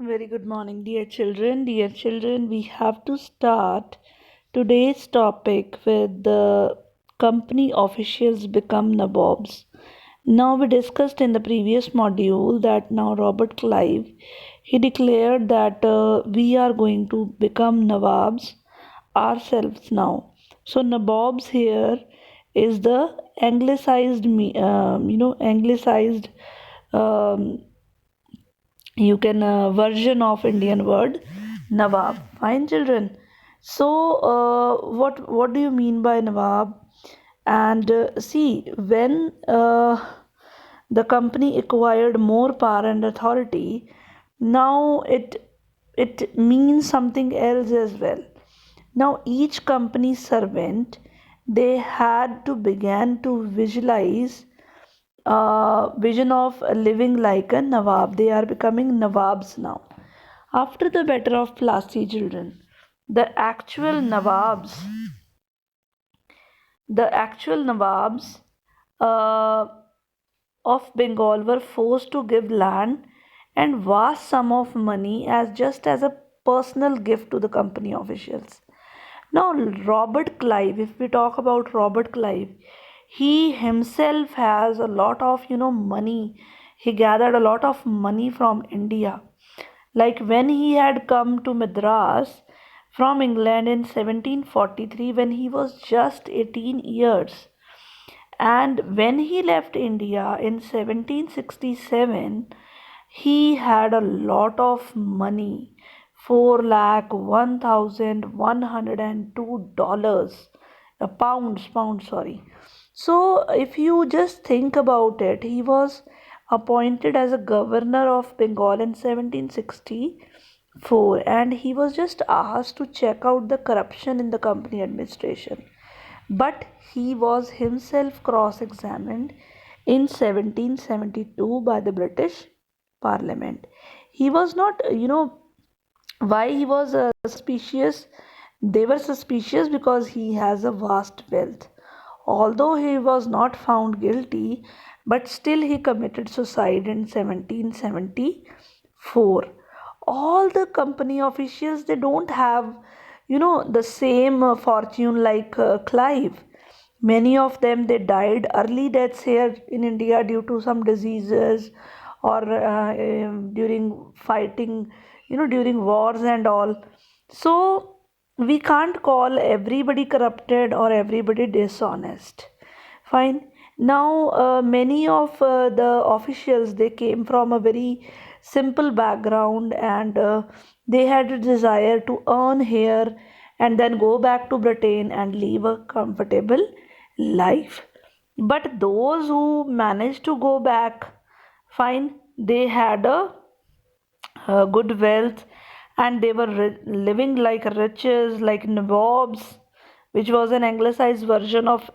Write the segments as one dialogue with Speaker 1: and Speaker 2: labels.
Speaker 1: Very good morning, dear children. Dear children, we have to start today's topic with the company officials become nabobs. Now, we discussed in the previous module that now Robert Clive he declared that we are going to become nawabs ourselves now. So, nabobs here is the anglicized, anglicized um, you can version of Indian word Nawab. Fine, children. So, what do you mean by Nawab? And see, when the company acquired more power and authority, now it means something else as well. Now, each company servant they had to begin to visualize vision of living like a Nawab. They are becoming Nawabs now. After the battle of Plassey, children, the actual Nawabs, the actual Nawabs uh, of Bengal were forced to give land and vast sum of money as just as a personal gift to the company officials. Now, Robert Clive, if we talk about Robert Clive, he himself has a lot of money. He gathered a lot of money from India. Like when he had come to Madras from England in 1743 when he was just 18 years. And when he left India in 1767, he had a lot of money, 4,01,102 pounds, sorry. So if you just think about it, he was appointed as a governor of Bengal in 1764 and he was just asked to check out the corruption in the company administration, but he was himself cross examined in 1772 by the British Parliament. He was not, why he was suspicious? They were suspicious because he has a vast wealth. Although he was not found guilty, but still he committed suicide in 1774. All the company officials they don't have the same fortune like Clive. Many of them they died early deaths here in India due to some diseases or during fighting, during wars and all. So we can't call everybody corrupted or everybody dishonest. Fine. Now, many of the officials they came from a very simple background and they had a desire to earn here and then go back to Britain and live a comfortable life. But those who managed to go back, fine, they had a good wealth and they were living like riches, like nabobs, which was an anglicized version of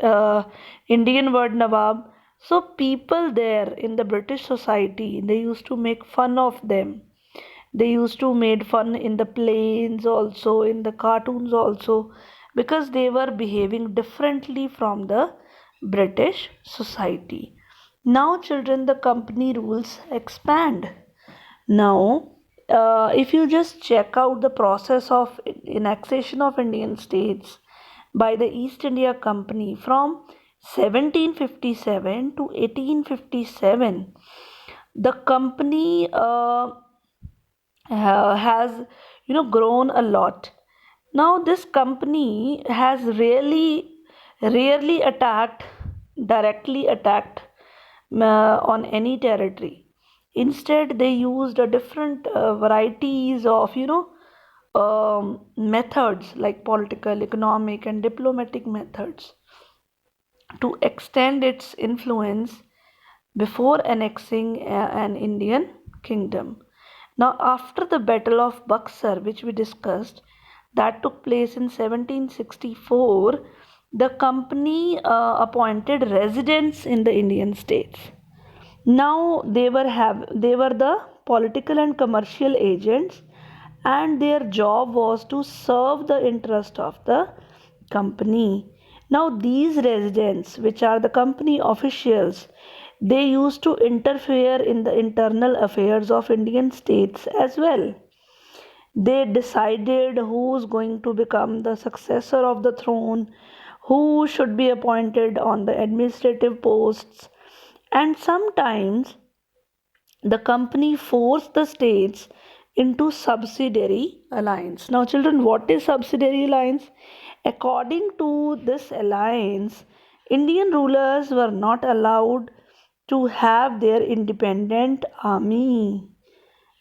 Speaker 1: Indian word nawab. So people there in the British society they used to make fun of them. They used to made fun in the planes also, in the cartoons also, because they were behaving differently from the British society. Now, children, the company rules expand. Now, if you just check out the process of annexation of Indian states by the East India Company from 1757 to 1857, the company has grown a lot. Now this company has rarely attacked directly attacked on any territory. Instead they used a different varieties of methods like political, economic and diplomatic methods to extend its influence before annexing an Indian kingdom. Now, after the Battle of Buxar, which we discussed, that took place in 1764, the company appointed residents in the Indian states. Now they were the political and commercial agents, and their job was to serve the interest of the company. Now these residents, which are the company officials, They used to interfere in the internal affairs of Indian states as well. They decided who's going to become the successor of the throne, who should be appointed on the administrative posts, and sometimes the company forced the states into subsidiary alliance. Now, children, what is subsidiary alliance? According to this alliance, Indian rulers were not allowed to have their independent army.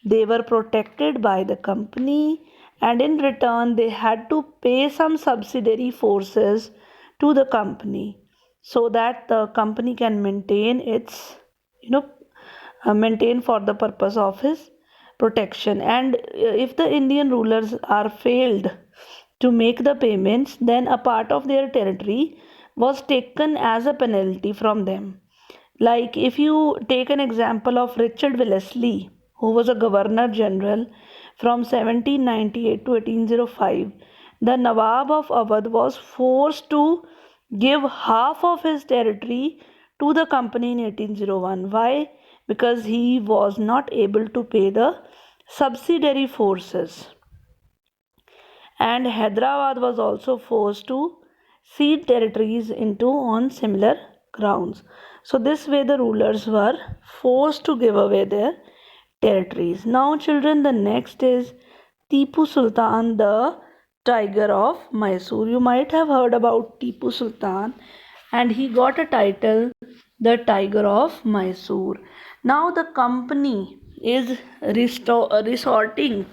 Speaker 1: They were protected by the company, and in return, they had to pay some subsidiary forces to the company so that the company can maintain its, you know, maintain for the purpose of his protection. And if the Indian rulers are failed to make the payments, then a part of their territory was taken as a penalty from them. Like if you take an example of Richard Wellesley, who was a governor general from 1798 to 1805, the Nawab of Awadh was forced to give half of his territory to the company in 1801. Why? Because he was not able to pay the subsidiary forces. And Hyderabad was also forced to cede territories into on similar grounds. So this way the rulers were forced to give away their territories. Now children, the next is Tipu Sultan, the Tiger of Mysore. You might have heard about Tipu Sultan, and he got a title, the Tiger of Mysore. Now the company is resorting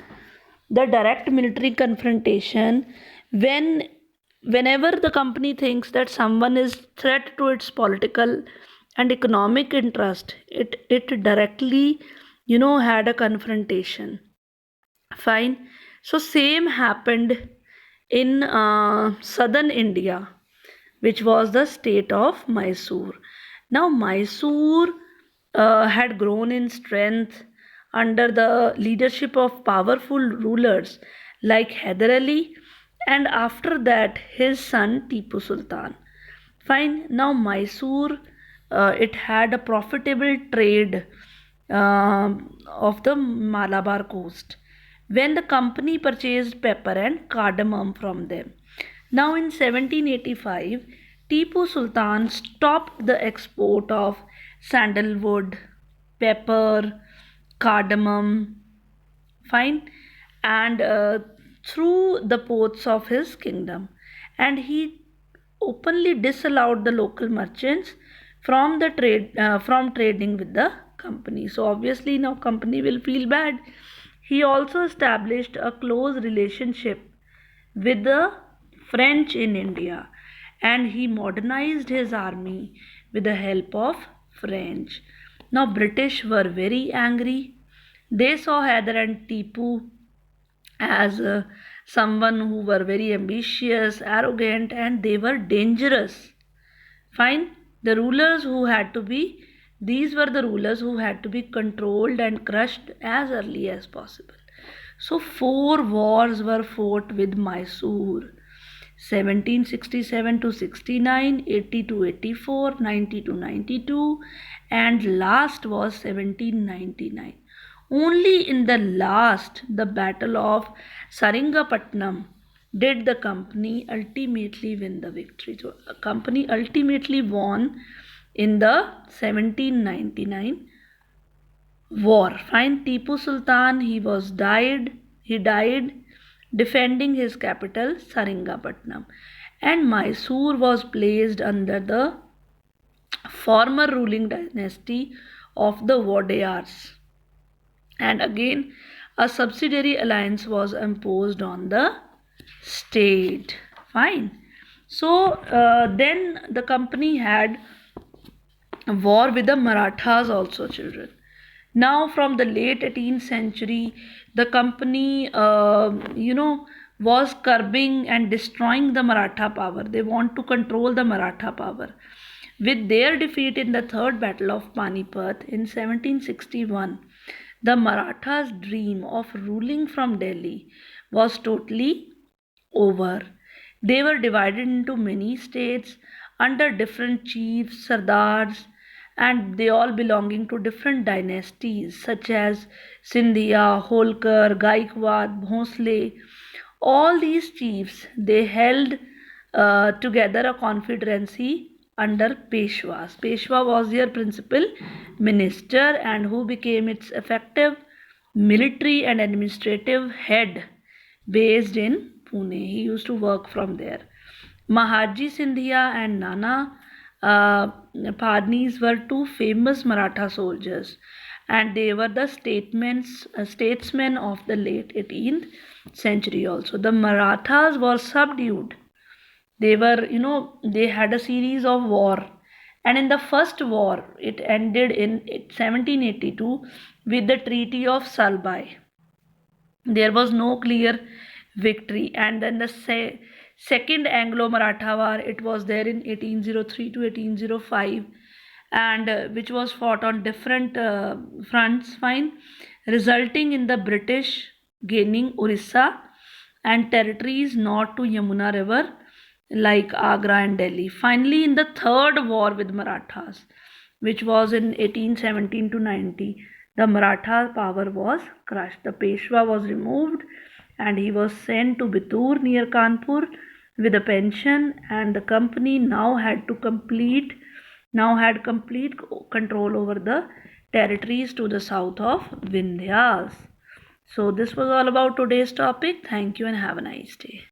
Speaker 1: the direct military confrontation whenever the company thinks that someone is threat to its political and economic interest. It directly had a confrontation. Fine. So same happened in southern India, which was the state of Mysore. Now, Mysore had grown in strength under the leadership of powerful rulers like Hyder Ali, and after that, his son Tipu Sultan. Fine. Now, Mysore, it had a profitable trade of the Malabar coast when the company purchased pepper and cardamom from them. Now, in 1785, Tipu Sultan stopped the export of sandalwood, pepper, cardamom, fine, and through the ports of his kingdom, and he openly disallowed the local merchants from trading with the company. So obviously now company will feel bad. He also established a close relationship with the French in India, and he modernized his army with the help of French. Now British were very angry. They saw Hyder and Tipu as someone who were very ambitious, arrogant, and they were dangerous. Fine. The rulers who had to be, these were the rulers who had to be controlled and crushed as early as possible. So, four wars were fought with Mysore: 1767 to 69, 80 to 84, 90 to 92, and last was 1799. Only in the last, the Battle of Saringapatnam, did the company ultimately win the victory. So, the company ultimately won in the 1799 war. Fine. Tipu Sultan, he died defending his capital Saringapatnam, and Mysore was placed under the former ruling dynasty of the Wadayars, and again a subsidiary alliance was imposed on the state. Fine. So then the company had a war with the Marathas also, children. Now from the late 18th century, the company was curbing and destroying the Maratha power. They want to control the Maratha power. With their defeat in the third battle of Panipat in 1761, the Marathas' dream of ruling from Delhi was totally over. They were divided into many states under different chiefs, sardars, and they all belonging to different dynasties such as Sindhya, Holkar, Gaikwad, Bhosle. All these chiefs they held together a confederacy under Peshwas. Peshwa was their principal minister and who became its effective military and administrative head based in Pune. He used to work from there. Mahaji Sindhia and Nana Padnis were two famous Maratha soldiers, and they were the statesmen of the late 18th century also. The Marathas were subdued. They were, they had a series of war. And in the first war, it ended in 1782 with the Treaty of Salbai. There was no clear victory. And then the second Anglo-Maratha war, it was there in 1803 to 1805, and which was fought on different fronts, fine, resulting in the British gaining Orissa and territories north to Yamuna River like Agra and Delhi. Finally, in the third war with Marathas, which was in 1817 to 90, the Maratha power was crushed. The Peshwa was removed and he was sent to Bitur near Kanpur with a pension, and the company had complete control over the territories to the south of Vindhyas. So this was all about today's topic. Thank you and have a nice day.